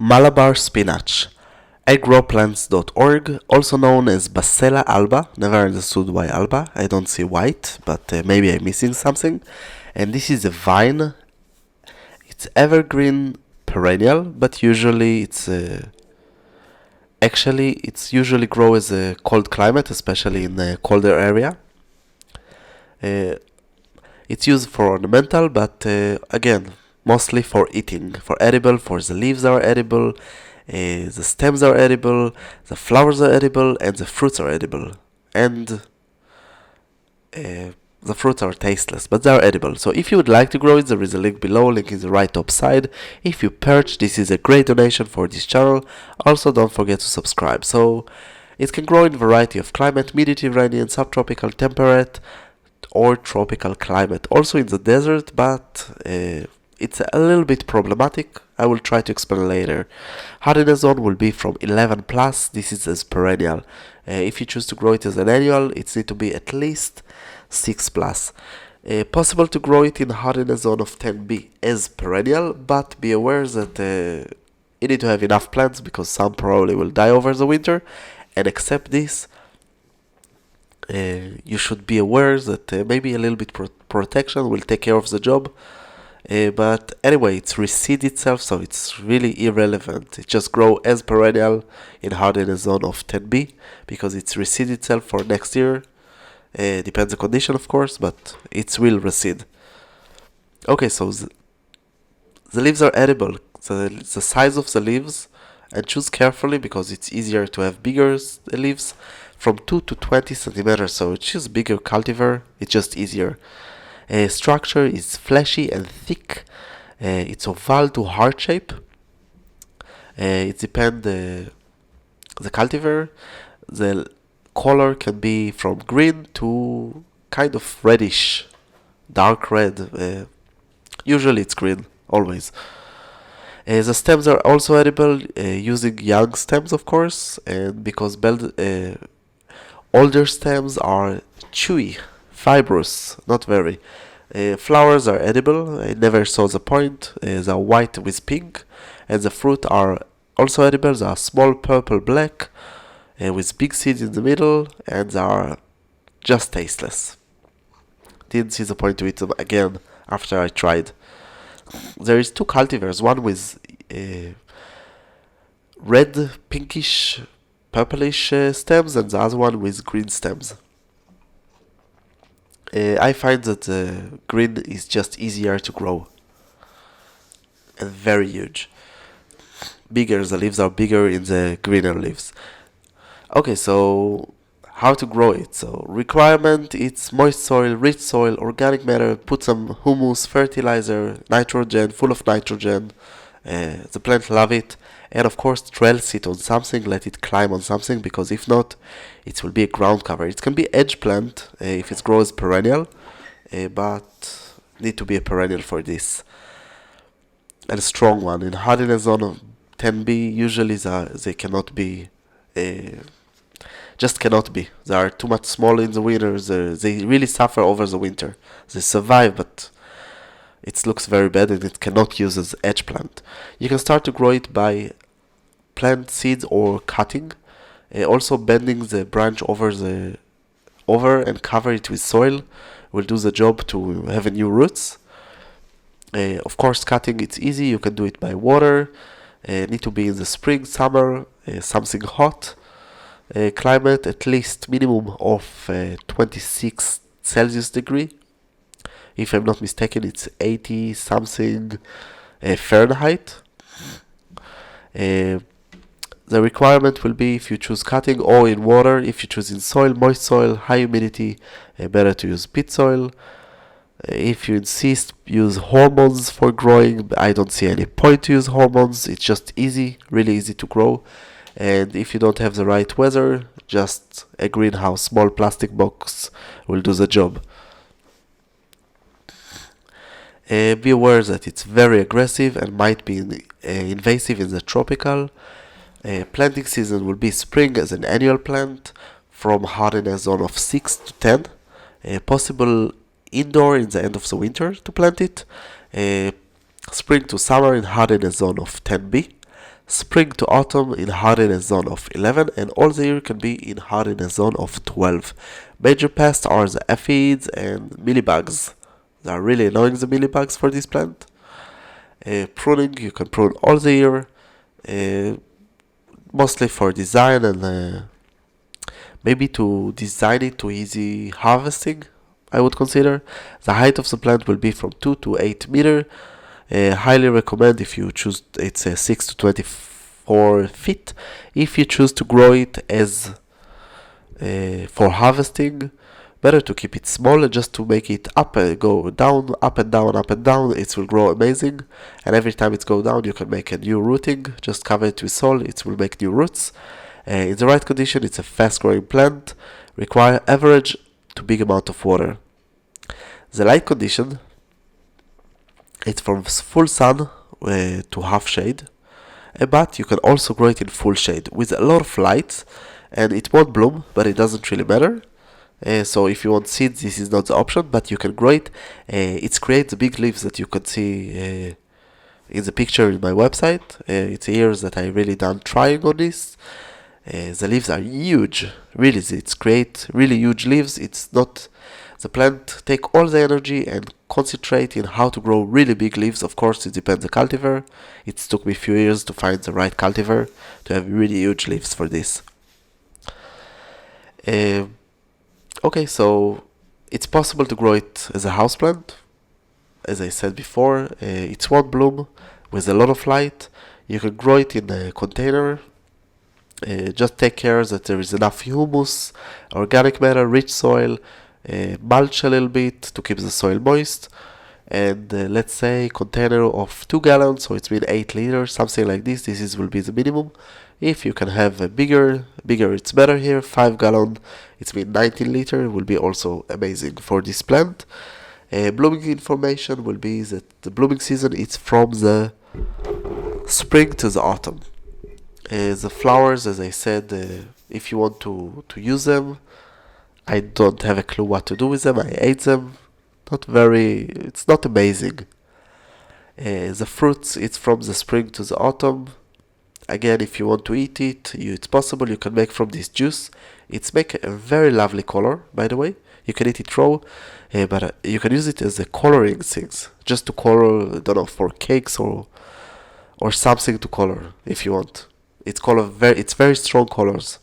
Malabar Spinach. Agroplants.org, also known as Basella alba. Never understood why alba. I don't see white, but maybe I'm missing something. And this is a vine. It's evergreen perennial, but usually it's usually grow as a cold climate, especially in a colder area. Uh, it's used for ornamental, but again, mostly for eating, for edible. For the leaves are edible, the stems are edible, the flowers are edible, and the fruits are edible. And the fruits are tasteless, but they are edible. So if you would like to grow it, there is a link below, link in the right top side. If you purchase, this is a great donation for this channel. Also, don't forget to subscribe. So it can grow in a variety of climate, Mediterranean, subtropical, temperate, or tropical climate. Also in the desert, but it's a little bit problematic. I will try to explain later. Hardiness zone will be from 11 plus. This is as perennial. If you choose to grow it as an annual, it needs to be at least 6 plus. Possible to grow it in hardiness zone of 10B as perennial, but be aware that you need to have enough plants because some probably will die over the winter. And except this, you should be aware that maybe a little bit protection will take care of the job. But anyway, it's reseed itself, so it's really irrelevant. It just grow as perennial in hardiness zone of 10B because it's reseed itself for next year. Depends the condition, of course, but it will reseed. Okay, so the leaves are edible. The size of the leaves, and choose carefully because it's easier to have bigger leaves from 2 to 20 centimeters. So choose bigger cultivar. It's just easier. Structure is fleshy and thick. It's oval to heart shape. It depends the cultivar. The color can be from green to kind of reddish, dark red. Usually it's green, always. The stems are also edible, using young stems, of course, and because older stems are chewy, fibrous, not very. Flowers are edible. I never saw the point. They are white with pink, and the fruit are also edible. They are small, purple, black, with big seeds in the middle, and they are just tasteless. Didn't see the point to eat them again after I tried. There is two cultivars, one with red, pinkish, purplish stems, and the other one with green stems. I find that green is just easier to grow and very huge. Bigger, the leaves are bigger in the greener leaves. Okay, so how to grow it? So requirement, it's moist soil, rich soil, organic matter, put some humus, fertilizer, nitrogen, full of nitrogen. The plant love it. And of course, trellis it on something, let it climb on something, because if not, it will be a ground cover. It can be edge plant if it grows perennial, but need to be a perennial for this. And a strong one. In hardiness zone of 10B, usually they cannot be, just cannot be. They are too much small in the winter. They really suffer over the winter. They survive, but it looks very bad and it cannot use as edge plant. You can start to grow it by plant seeds or cutting. Also bending the branch over and cover it with soil will do the job to have a new roots. Of course, cutting it's easy. You can do it by water. Need to be in the spring, summer, something hot. Climate at least minimum of 26 Celsius degree. If I'm not mistaken, it's 80 something Fahrenheit. The requirement will be if you choose cutting or in water. If you choose in soil, moist soil, high humidity, better to use peat soil. If you insist, use hormones for growing. I don't see any point to use hormones. It's just easy, really easy to grow. And if you don't have the right weather, just a greenhouse, small plastic box will do the job. Be aware that it's very aggressive and might be invasive in the tropical. Planting season will be spring as an annual plant from hardiness zone of 6 to 10. Possible indoor in the end of the winter to plant it. Spring to summer in hardiness zone of 10B. Spring to autumn in hardiness zone of 11, and all the year can be in hardiness zone of 12. Major pests are the aphids and mealybugs. They are really annoying, the mealybugs, for this plant. Pruning, you can prune all the year, mostly for design and maybe to design it to easy harvesting, I would consider. The height of the plant will be from 2 to 8 meter. Highly recommend if you choose, it's 6 to 24 feet. If you choose to grow it as for harvesting, better to keep it smaller, just to make it up and go down, up and down, up and down. It will grow amazing, and every time it goes down you can make a new rooting. Just cover it with soil, it will make new roots. In the right condition, it's a fast growing plant, require average to big amount of water. The light condition, it's from full sun to half shade, but you can also grow it in full shade with a lot of light, and it won't bloom, but it doesn't really matter. So if you want seeds, this is not the option, but you can grow it. It creates the big leaves that you can see in the picture in my website. It's years that I really done trying on this. The leaves are huge, really. It's create really huge leaves. It's not the plant take all the energy and concentrate in how to grow really big leaves. Of course, it depends the cultivar. It took me a few years to find the right cultivar to have really huge leaves for this. Okay, so it's possible to grow it as a houseplant. As I said before, it won't bloom with a lot of light. You can grow it in a container. Just take care that there is enough humus, organic matter, rich soil, mulch a little bit to keep the soil moist, and let's say container of 2 gallons, so it's been 8 liters, something like this. This will be the minimum. If you can have a bigger it's better here. 5 gallon, it's been 19 liter, will be also amazing for this plant. Blooming information will be that the blooming season is from the spring to the autumn. The flowers, as I said, if you want to use them, I don't have a clue what to do with them. I ate them. It's not amazing. The fruits, it's from the spring to the autumn. Again, if you want to eat it, it's possible. You can make from this juice. It's make a very lovely color, by the way. You can eat it raw, but you can use it as a coloring things, just to color, I don't know, for cakes or something to color if you want. It's very strong colors.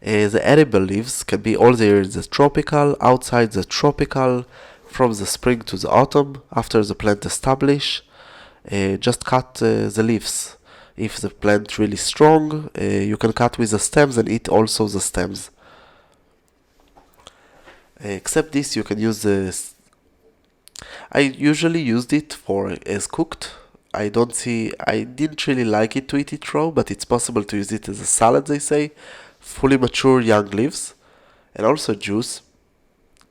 The edible leaves can be all there in the tropical, outside the tropical, from the spring to the autumn. After the plant establish, just cut the leaves. If the plant really strong, you can cut with the stems and eat also the stems. Except this, you can use this. I usually used it for as cooked. I didn't really like it to eat it raw, but it's possible to use it as a salad, they say. Fully mature young leaves, and also juice.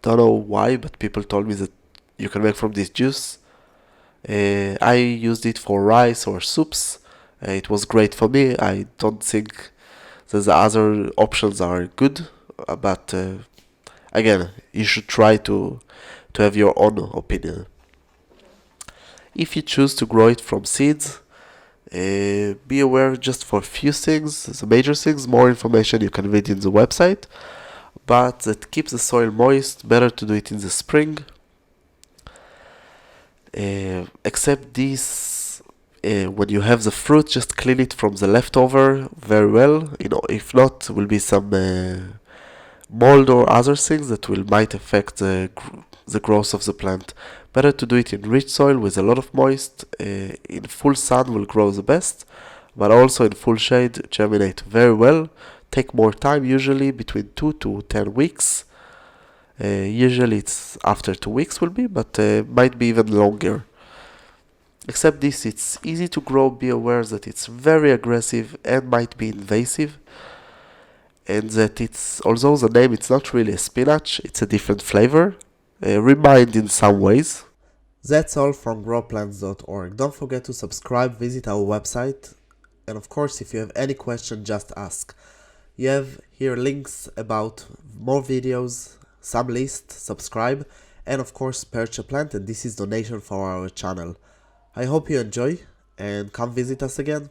Don't know why, but people told me that you can make from this juice. I used it for rice or soups. It was great for me. I don't think that the other options are good, but again, you should try to have your own opinion. If you choose to grow it from seeds, be aware just for a few things, the major things. More information you can read in the website, but that keeps the soil moist. Better to do it in the spring. Except this, when you have the fruit, just clean it from the leftover very well. If not, will be some mold or other things that might affect the growth of the plant. Better to do it in rich soil with a lot of moist. In full sun will grow the best, but also in full shade germinate very well. Take more time, usually between 2 to 10 weeks. Usually it's after 2 weeks will be, but might be even longer. Except this, it's easy to grow. Be aware that it's very aggressive and might be invasive, and that although the name, it's not really a spinach, it's a different flavor. Remind in some ways. That's all from growplants.org. Don't forget to subscribe, visit our website, and of course, if you have any question, just ask. You have here links about more videos, some lists, subscribe, and of course, purchase a plant, and this is donation for our channel. I hope you enjoy, and come visit us again.